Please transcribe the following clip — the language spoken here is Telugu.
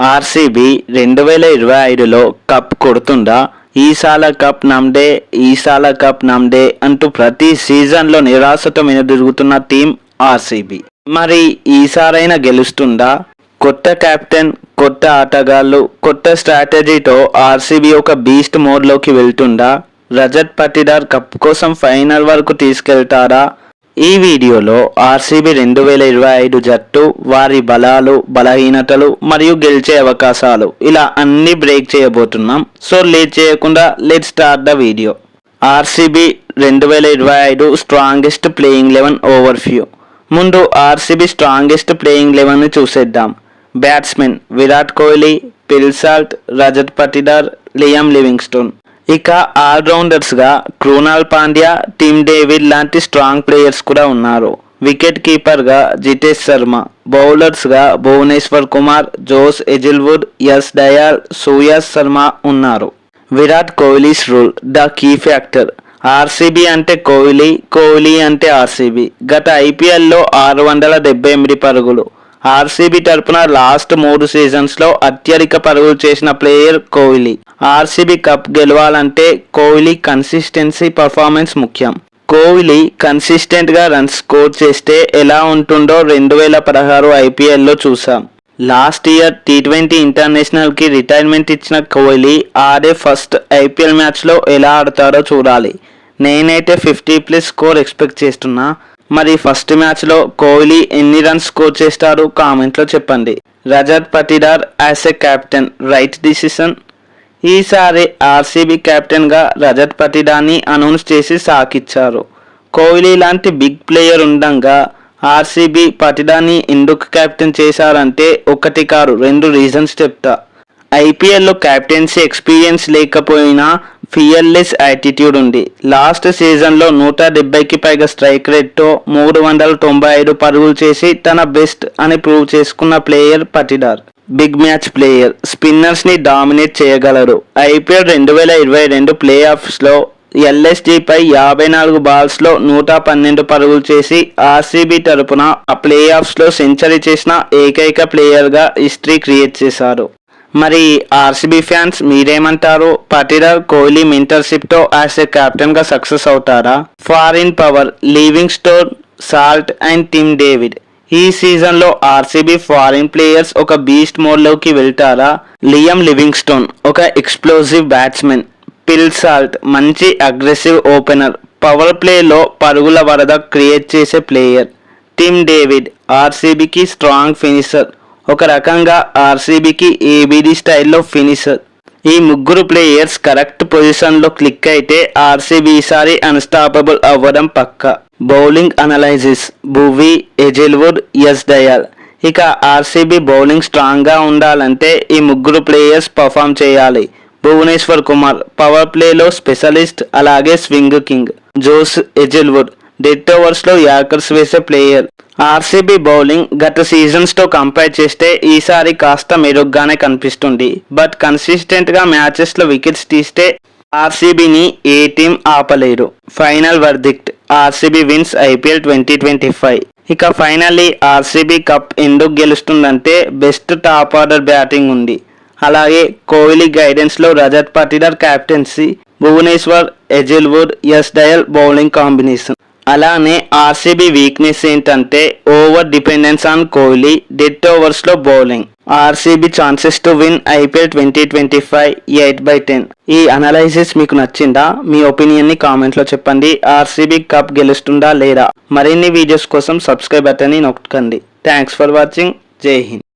ఆర్సీబీ 2025లో కప్ కొడుతుందా? ఈసాల కప్ నమ్దే, ఈసాల కప్ నమ్దే అంటూ ప్రతి సీజన్లో నిరాశతో వెనుదిరుగుతున్న టీం ఆర్సీబీ. మరి ఈసారైనా గెలుస్తుందా? కొత్త కెప్టెన్, కొత్త ఆటగాళ్లు, కొత్త స్ట్రాటజీతో ఆర్సీబీ ఒక బీస్ట్ మోడ్లోకి వెళ్తుందా? రజత్ పటిదార్ కప్ కోసం ఫైనల్ వరకు తీసుకెళ్తారా? ఈ వీడియోలో ఆర్సీబీ 2025 జట్టు, వారి బలాలు, బలహీనతలు మరియు గెలిచే అవకాశాలు ఇలా అన్ని బ్రేక్ చేయబోతున్నాం. సో లేట్ చేయకుండా let start the video. RCB 2025 strongest playing 11 overview. ముందు ఆర్సీబీ స్ట్రాంగెస్ట్ ప్లేయింగ్ 11ని చూసేద్దాం. Batsmen Virat Kohli, Phil Salt, Rajat Patidar, Liam Livingstone. ఇక ఆల్రౌండర్స్గా క్రూనాల్ పాండ్యా, టిమ్ డేవిడ్ లాంటి స్ట్రాంగ్ ప్లేయర్స్ కూడా ఉన్నారు. వికెట్ కీపర్గా జితేష్ శర్మ, బౌలర్స్గా భువనేశ్వర్ కుమార్, జోస్ ఎజిల్వుడ్, యస్ దయాల్, సూయస్ శర్మ ఉన్నారు. Virat Kohli's role the key factor. RCB అంటే కోహ్లీ, కోహ్లీ అంటే ఆర్సీబీ. గత ఐపీఎల్లో 678 పరుగులు. ఆర్సీబీ తరపున లాస్ట్ 3 సీజన్స్లో అత్యధిక పరుగులు చేసిన ప్లేయర్ కోహ్లీ. ఆర్సీబీ కప్ గెలవాలంటే కోహ్లీ కన్సిస్టెన్సీ పర్ఫార్మెన్స్ ముఖ్యం. కోహ్లీ కన్సిస్టెంట్గా రన్స్ స్కోర్ చేస్తే ఎలా ఉంటుందో 2016 ఐపీఎల్లో చూసాం. లాస్ట్ ఇయర్ T20 ఇంటర్నేషనల్కి రిటైర్మెంట్ ఇచ్చిన కోహ్లీ ఆడే ఫస్ట్ ఐపీఎల్ మ్యాచ్లో ఎలా ఆడతారో చూడాలి. నేనైతే 50+ స్కోర్ ఎక్స్పెక్ట్ చేస్తున్నా. మరి ఫస్ట్ మ్యాచ్లో కోహ్లీ ఎన్ని రన్స్ స్కోర్ చేస్తారో కామెంట్లో చెప్పండి. Rajat Patidar as a captain right decision. ఈసారి ఆర్సీబీ కెప్టెన్గా రజత్ పటిదార్ని అనౌన్స్ చేసి సాకిచ్చారు. కోహ్లీ లాంటి బిగ్ ప్లేయర్ ఉండగా ఆర్సీబీ పటిదార్ని ఎందుకు కెప్టెన్ చేశారంటే ఒకటి కాదు 2 రీజన్స్ చెప్తా. ఐపీఎల్లో కెప్టెన్సీ ఎక్స్పీరియన్స్ లేకపోయినా ఫియర్లెస్ యాటిట్యూడ్ ఉంది. లాస్ట్ సీజన్లో 170కి పైగా స్ట్రైక్ రేట్తో 395 పరుగులు చేసి తన బెస్ట్ అని ప్రూవ్ చేసుకున్న player Patidar. Big match player, స్పిన్నర్స్ని డామినేట్ చేయగలరు. ఐపీఎల్ 2022 ప్లే ఆఫ్స్లో ఎల్ఎస్జీపై 54 బాల్స్లో 112 పరుగులు చేసి ఆర్సీబీ తరపున ఆ ప్లే ఆఫ్స్లో సెంచరీ చేసిన ఏకైక ప్లేయర్గా హిస్టరీ క్రియేట్ చేశారు. మరి ఆర్సీబీ ఫ్యాన్స్ మీరేమంటారు? పటిదార్ కోహ్లీ మెంటర్షిప్తో యాజ్ ఏ కెప్టెన్గా సక్సెస్ అవుతారా? Foreign power Livingstone, Salt and Tim David. ఈ సీజన్లో ఆర్సీబీ ఫారిన్ ప్లేయర్స్ ఒక బీస్ట్ మోడ్లోకి వెళ్తారా? లియామ్ లివింగ్స్టోన్ ఒక ఎక్స్ప్లోజివ్ బ్యాట్స్మెన్. ఫిల్ సాల్ట్ మంచి అగ్రెసివ్ ఓపెనర్, పవర్ ప్లేలో పరుగుల వరద క్రియేట్ చేసే ప్లేయర్. టిమ్ డేవిడ్ ఆర్సీబీకి స్ట్రాంగ్ ఫినిషర్, ఒక రకంగా ఆర్సీబీకి ఏబీడీ స్టైల్లో ఫినిషర్. ఈ ముగ్గురు ప్లేయర్స్ కరెక్ట్ పొజిషన్లో క్లిక్ అయితే ఆర్సీబీ ఈసారి అన్స్టాపబుల్ అవ్వడం పక్కా. బౌలింగ్ అనలైసిస్ భువి, ఎజిల్వుడ్, యస్ దయాల్. ఇక ఆర్సీబీ బౌలింగ్ స్ట్రాంగ్గా ఉండాలంటే ఈ ముగ్గురు ప్లేయర్స్ పర్ఫామ్ చేయాలి. భువనేశ్వర్ కుమార్ పవర్ ప్లేలో స్పెషలిస్ట్, అలాగే swing king. Josh Hazlewood death ఓవర్స్లో యార్కర్స్ వేసే ప్లేయర్. ఆర్సీబీ బౌలింగ్ గత సీజన్స్తో కంపేర్ చేస్తే ఈసారి కాస్త మెరుగ్గానే కనిపిస్తుంది. బట్ కన్సిస్టెంట్గా మ్యాచెస్లో వికెట్స్ తీస్తే ఆర్సీబీని ఏ టీం ఆపలేరు. Final verdict RCB wins IPL 2025. ఇక ఫైనల్లీ ఆర్సీబీ కప్ ఎందుకు గెలుస్తుందంటే బెస్ట్ టాప్ ఆర్డర్ బ్యాటింగ్ ఉంది. అలాగే కోహ్లీ గైడెన్స్లో Rajat Patidar captaincy, Bhuvneshwar, Hazlewood, Yash Dayal bowling combination. అలానే ఆర్సీబీ వీక్నెస్ ఏంటంటే over dependence on Kohli, death ఓవర్స్లో bowling. RCB chances to win IPL 2025 8/10. ఈ అనాలైసిస్ మీకు నచ్చిందా? మీ ఒపీనియన్ని కామెంట్లో చెప్పండి. ఆర్సీబీ కప్ గెలుస్తుందా లేదా? మరిన్ని వీడియోస్ కోసం సబ్స్క్రైబ్ బటన్ని నొక్కండి. Thanks for watching. జై హింద్.